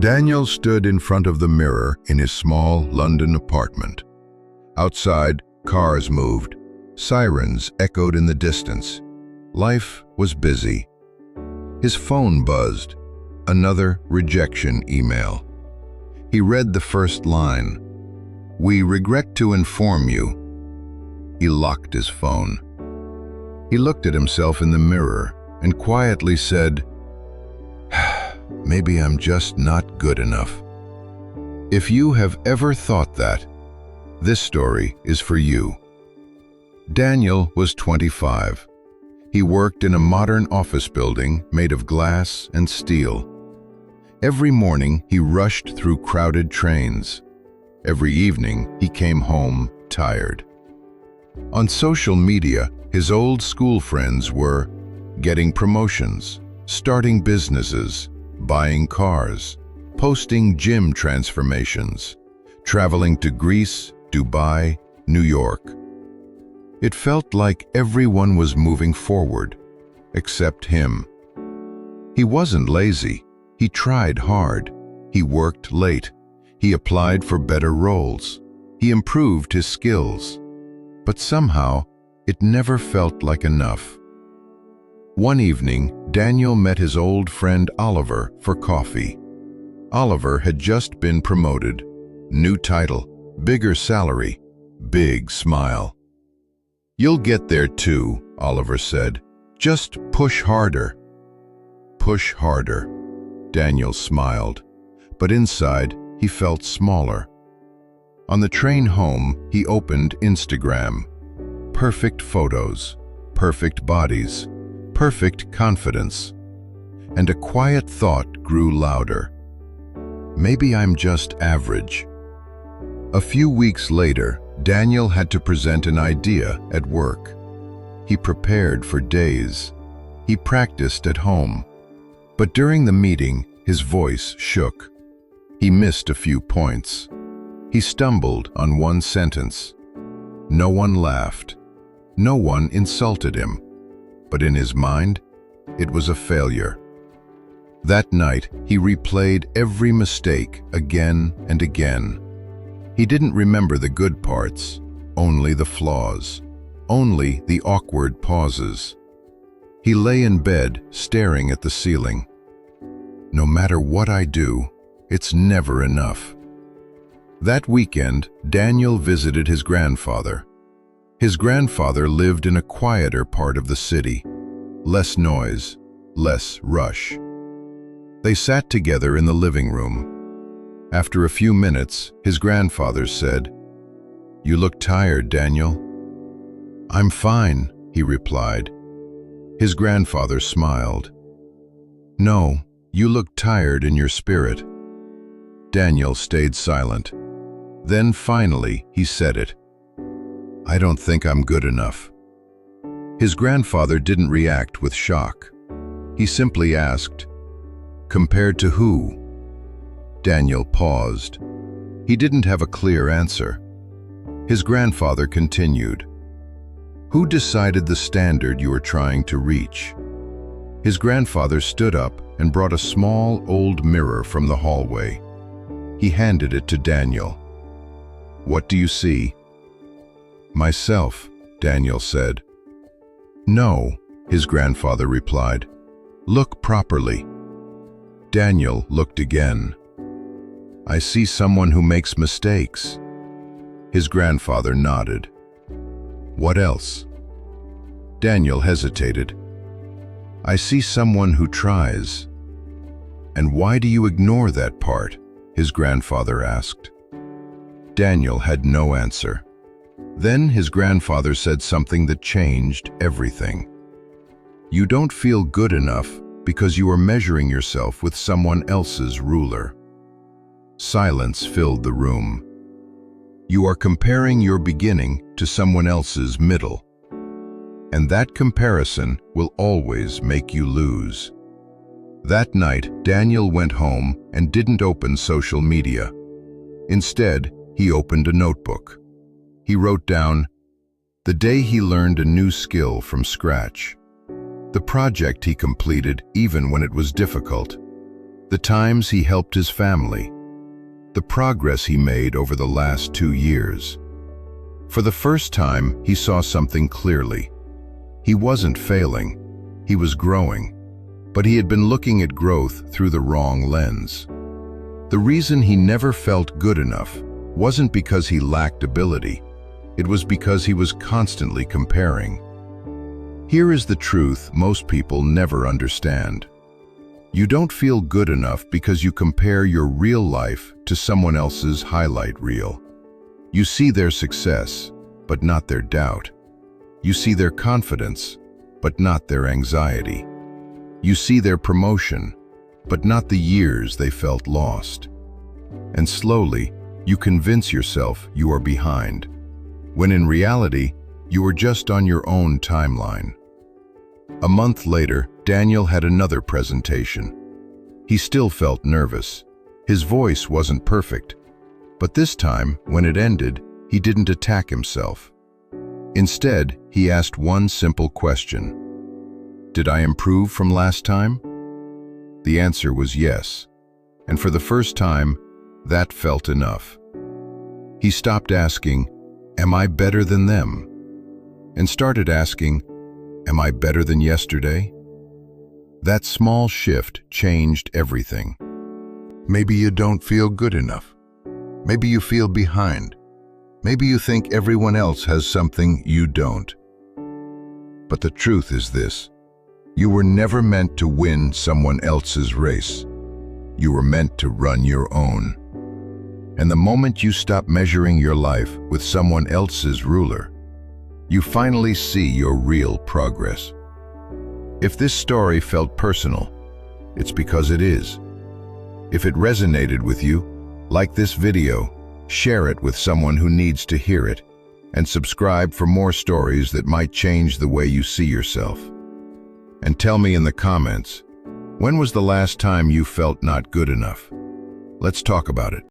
Daniel stood in front of the mirror in his small London apartment. Outside, cars moved. Sirens echoed in the distance. Life was busy. His phone buzzed. Another rejection email. He read the first line. "We regret to inform you." He locked his phone. He looked at himself in the mirror and quietly said, "Maybe I'm just not good enough." If you have ever thought that, this story is for you. Daniel was 25. He worked in a modern office building made of glass and steel. Every morning he rushed through crowded trains. Every evening he came home tired. On social media, his old school friends were getting promotions, starting businesses, buying cars, posting gym transformations, traveling to Greece, Dubai, New York. It felt like everyone was moving forward, except him. He wasn't lazy. He tried hard. He worked late. He applied for better roles. He improved his skills. But somehow, it never felt like enough. One evening, Daniel met his old friend Oliver for coffee. Oliver had just been promoted. New title, bigger salary, big smile. "You'll get there too," Oliver said. "Just push harder." Push harder. Daniel smiled, but inside he felt smaller. On the train home, he opened Instagram. Perfect photos, perfect bodies, perfect confidence. And a quiet thought grew louder. Maybe I'm just average. A few weeks later, Daniel had to present an idea at work. He prepared for days. He practiced at home. But during the meeting, his voice shook. He missed a few points. He stumbled on one sentence. No one laughed. No one insulted him. But in his mind, it was a failure. That night, he replayed every mistake again and again. He didn't remember the good parts, only the flaws, only the awkward pauses. He lay in bed, staring at the ceiling. No matter what I do, it's never enough. That weekend, Daniel visited his grandfather. His grandfather lived in a quieter part of the city. Less noise, less rush. They sat together in the living room. After a few minutes, his grandfather said, "You look tired, Daniel." "I'm fine," he replied. His grandfather smiled. "No, you look tired in your spirit." Daniel stayed silent. Then finally, he said it. "I don't think I'm good enough." His grandfather didn't react with shock. He simply asked, "Compared to who?" Daniel paused. He didn't have a clear answer. His grandfather continued, "Who decided the standard you are trying to reach?" His grandfather stood up and brought a small old mirror from the hallway. He handed it to Daniel. "What do you see?" "Myself," Daniel said. "No," his grandfather replied. "Look properly." Daniel looked again. "I see someone who makes mistakes." His grandfather nodded. "What else?" Daniel hesitated. "I see someone who tries." "And why do you ignore that part?" his grandfather asked. Daniel had no answer. Then his grandfather said something that changed everything. "You don't feel good enough because you are measuring yourself with someone else's ruler." Silence filled the room. You are comparing your beginning to someone else's middle. And that comparison will always make you lose. That night, Daniel went home and didn't open social media. Instead, he opened a notebook. He wrote down the day he learned a new skill from scratch, the project he completed even when it was difficult, the times he helped his family, the progress he made over the last 2 years. For the first time, he saw something clearly. He wasn't failing, he was growing, but he had been looking at growth through the wrong lens. The reason he never felt good enough wasn't because he lacked ability, it was because he was constantly comparing. Here is the truth most people never understand. You don't feel good enough because you compare your real life to someone else's highlight reel. You see their success, but not their doubt. You see their confidence, but not their anxiety. You see their promotion, but not the years they felt lost. And slowly, you convince yourself you are behind, when in reality, you are just on your own timeline. A month later, Daniel had another presentation. He still felt nervous. His voice wasn't perfect, but this time, when it ended, he didn't attack himself. Instead, he asked one simple question. Did I improve from last time? The answer was yes, and for the first time, that felt enough. He stopped asking, "Am I better than them?" and started asking, "Am I better than yesterday?" That small shift changed everything. Maybe you don't feel good enough. Maybe you feel behind. Maybe you think everyone else has something you don't. But the truth is this: you were never meant to win someone else's race. You were meant to run your own. And the moment you stop measuring your life with someone else's ruler, you finally see your real progress. If this story felt personal, it's because it is. If it resonated with you, like this video, share it with someone who needs to hear it, and subscribe for more stories that might change the way you see yourself. And tell me in the comments, when was the last time you felt not good enough? Let's talk about it.